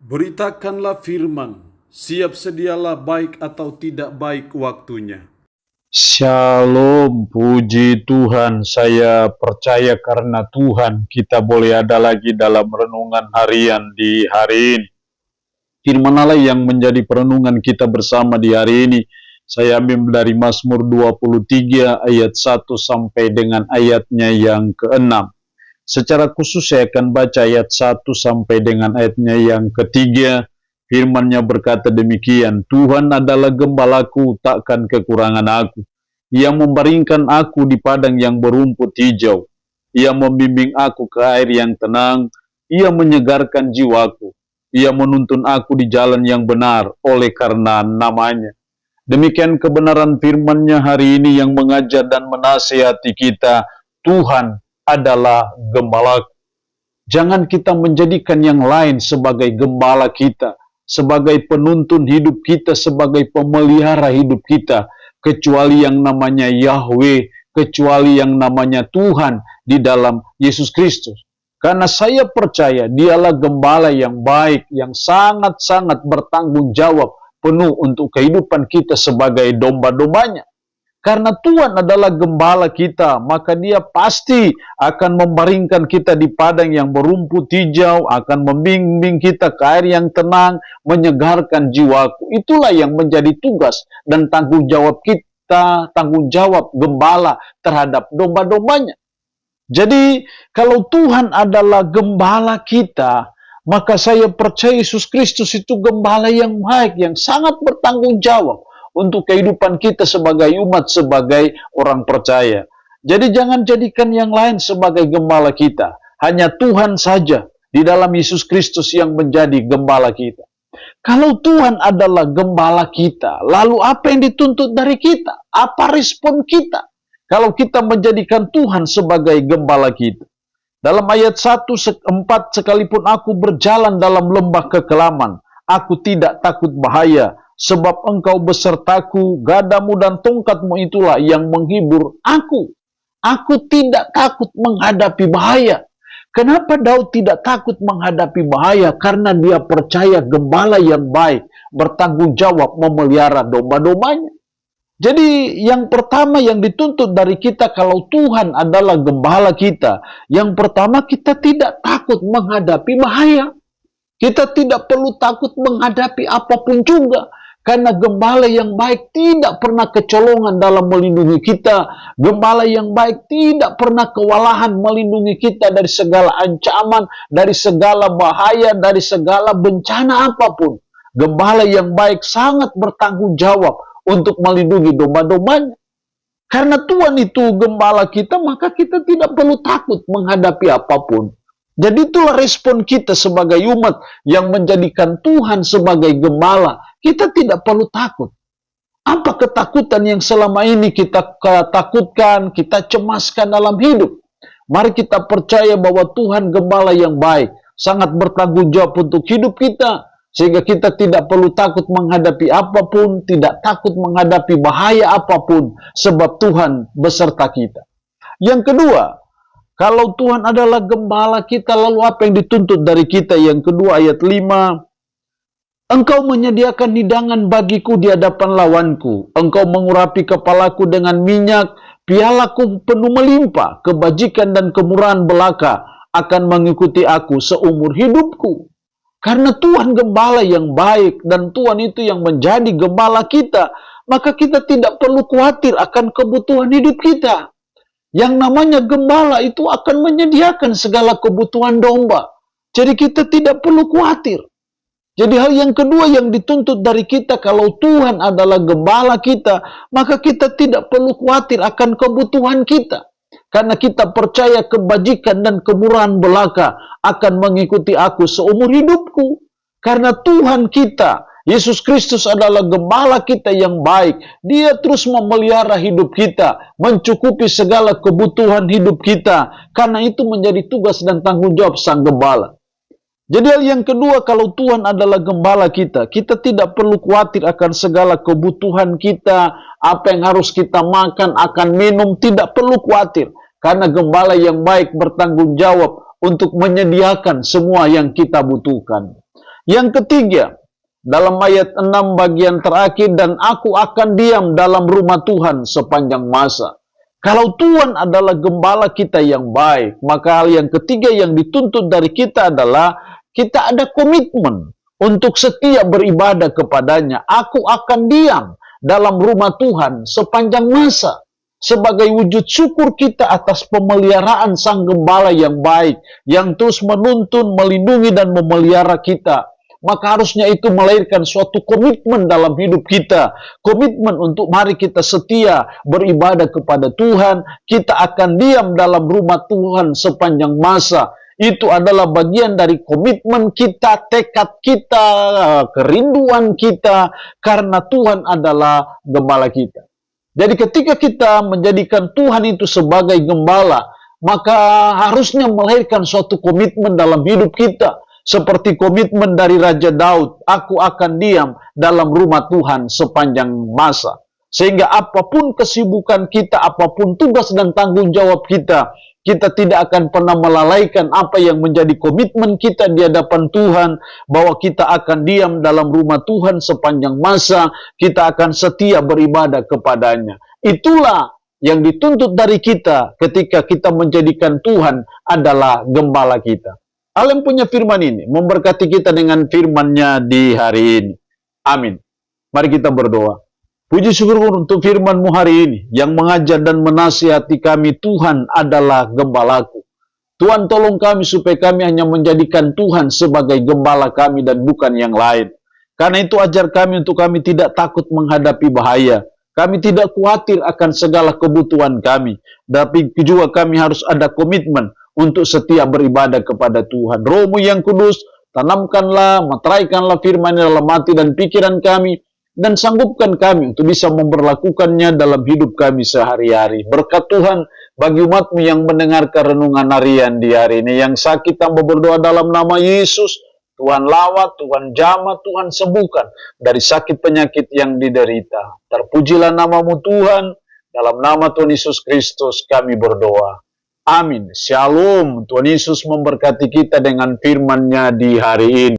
Beritakanlah firman, siap sedialah baik atau tidak baik waktunya. Shalom, puji Tuhan. Saya percaya karena Tuhan kita boleh ada lagi dalam renungan harian di hari ini. Firman Allah yang menjadi perenungan kita bersama di hari ini, saya ambil dari Mazmur 23 ayat 1 sampai dengan ayatnya yang ke-6. Secara khusus saya akan baca ayat 1 sampai dengan ayatnya yang ketiga. Firman-Nya berkata demikian, Tuhan adalah gembalaku, takkan kekurangan aku. Ia membaringkan aku di padang yang berumput hijau. Ia membimbing aku ke air yang tenang. Ia menyegarkan jiwaku. Ia menuntun aku di jalan yang benar oleh karena namanya. Demikian kebenaran firman-Nya hari ini yang mengajar dan menasihati kita. Tuhan adalah gembala. Jangan kita menjadikan yang lain sebagai gembala kita, sebagai penuntun hidup kita, sebagai pemelihara hidup kita, kecuali yang namanya Yahweh, kecuali yang namanya Tuhan di dalam Yesus Kristus. Karena saya percaya dialah gembala yang baik, yang sangat-sangat bertanggung jawab penuh untuk kehidupan kita sebagai domba-dombanya. Karena Tuhan adalah gembala kita, maka Dia pasti akan membaringkan kita di padang yang berumput hijau, akan membimbing kita ke air yang tenang, menyegarkan jiwaku. Itulah yang menjadi tugas dan tanggung jawab kita, tanggung jawab gembala terhadap domba-dombanya. Jadi, kalau Tuhan adalah gembala kita, maka saya percaya Yesus Kristus itu gembala yang baik, yang sangat bertanggung jawab untuk kehidupan kita sebagai umat, sebagai orang percaya. Jadi jangan jadikan yang lain sebagai gembala kita. Hanya Tuhan saja di dalam Yesus Kristus yang menjadi gembala kita. Kalau Tuhan adalah gembala kita, lalu apa yang dituntut dari kita? Apa respon kita kalau kita menjadikan Tuhan sebagai gembala kita? Dalam ayat 1:4, sekalipun aku berjalan dalam lembah kekelaman, aku tidak takut bahaya, sebab engkau besertaku, gadamu dan tongkatmu itulah yang menghibur aku. Aku tidak takut menghadapi bahaya. Kenapa Daud tidak takut menghadapi bahaya? Karena dia percaya gembala yang baik, bertanggung jawab memelihara domba-dombanya. Jadi yang pertama yang dituntut dari kita kalau Tuhan adalah gembala kita, yang pertama kita tidak takut menghadapi bahaya. Kita tidak perlu takut menghadapi apapun juga. Karena gembala yang baik tidak pernah kecolongan dalam melindungi kita. Gembala yang baik tidak pernah kewalahan melindungi kita dari segala ancaman, dari segala bahaya, dari segala bencana apapun. Gembala yang baik sangat bertanggung jawab untuk melindungi domba-dombanya. Karena Tuhan itu gembala kita, maka kita tidak perlu takut menghadapi apapun. Jadi itulah respon kita sebagai umat yang menjadikan Tuhan sebagai gembala. Kita tidak perlu takut. Apa ketakutan yang selama ini kita takutkan, kita cemaskan dalam hidup? Mari kita percaya bahwa Tuhan gembala yang baik, sangat bertanggung jawab untuk hidup kita, sehingga kita tidak perlu takut menghadapi apapun, tidak takut menghadapi bahaya apapun, sebab Tuhan beserta kita. Yang kedua, kalau Tuhan adalah gembala kita, lalu apa yang dituntut dari kita? Yang kedua, ayat 5. Engkau menyediakan hidangan bagiku di hadapan lawanku. Engkau mengurapi kepalaku dengan minyak, pialaku penuh melimpah. Kebajikan dan kemurahan belaka akan mengikuti aku seumur hidupku. Karena Tuhan gembala yang baik, dan Tuhan itu yang menjadi gembala kita, maka kita tidak perlu khawatir akan kebutuhan hidup kita. Yang namanya gembala itu akan menyediakan segala kebutuhan domba. Jadi kita tidak perlu khawatir. Jadi hal yang kedua yang dituntut dari kita, kalau Tuhan adalah gembala kita, maka kita tidak perlu khawatir akan kebutuhan kita. Karena kita percaya kebajikan dan kemurahan belaka akan mengikuti aku seumur hidupku. Karena Tuhan kita, Yesus Kristus adalah gembala kita yang baik. Dia terus memelihara hidup kita, mencukupi segala kebutuhan hidup kita. Karena itu menjadi tugas dan tanggung jawab sang gembala. Jadi hal yang kedua, kalau Tuhan adalah gembala kita, kita tidak perlu khawatir akan segala kebutuhan kita, apa yang harus kita makan, akan minum, tidak perlu khawatir. Karena gembala yang baik bertanggung jawab untuk menyediakan semua yang kita butuhkan. Yang ketiga, dalam ayat 6 bagian terakhir, dan aku akan diam dalam rumah Tuhan sepanjang masa. Kalau Tuhan adalah gembala kita yang baik, maka hal yang ketiga yang dituntut dari kita adalah kita ada komitmen untuk setia beribadah kepadanya. Aku akan diam dalam rumah Tuhan sepanjang masa. Sebagai wujud syukur kita atas pemeliharaan Sang Gembala yang baik, yang terus menuntun, melindungi, dan memelihara kita. Maka harusnya itu melahirkan suatu komitmen dalam hidup kita. Komitmen untuk mari kita setia beribadah kepada Tuhan. Kita akan diam dalam rumah Tuhan sepanjang masa. Itu adalah bagian dari komitmen kita, tekad kita, kerinduan kita, karena Tuhan adalah gembala kita. Jadi ketika kita menjadikan Tuhan itu sebagai gembala, maka harusnya melahirkan suatu komitmen dalam hidup kita. Seperti komitmen dari Raja Daud, aku akan diam dalam rumah Tuhan sepanjang masa. Sehingga apapun kesibukan kita, apapun tugas dan tanggung jawab kita, kita tidak akan pernah melalaikan apa yang menjadi komitmen kita di hadapan Tuhan, bahwa kita akan diam dalam rumah Tuhan sepanjang masa, kita akan setia beribadah kepadanya. Itulah yang dituntut dari kita ketika kita menjadikan Tuhan adalah gembala kita. Allah yang punya firman ini memberkati kita dengan firman-Nya di hari ini. Amin. Mari kita berdoa. Puji syukur untuk firman-Mu hari ini yang mengajar dan menasihati kami. Tuhan adalah gembalaku. Tuhan tolong kami supaya kami hanya menjadikan Tuhan sebagai gembala kami dan bukan yang lain. Karena itu ajar kami untuk kami tidak takut menghadapi bahaya. Kami tidak khawatir akan segala kebutuhan kami. Tapi juga kami harus ada komitmen untuk setia beribadah kepada Tuhan. Roh-Mu yang kudus, tanamkanlah, meteraikanlah firman dalam hati dan pikiran kami, dan sanggupkan kami untuk bisa memperlakukannya dalam hidup kami sehari-hari. Berkat Tuhan bagi umat-Mu yang mendengarkan renungan harian di hari ini. Yang sakit hamba berdoa dalam nama Yesus, Tuhan lawat, Tuhan jamah, Tuhan sembuhkan dari sakit penyakit yang diderita. Terpujilah nama-Mu Tuhan, dalam nama Tuhan Yesus Kristus kami berdoa. Amin. Shalom. Tuhan Yesus memberkati kita dengan firman-Nya di hari ini.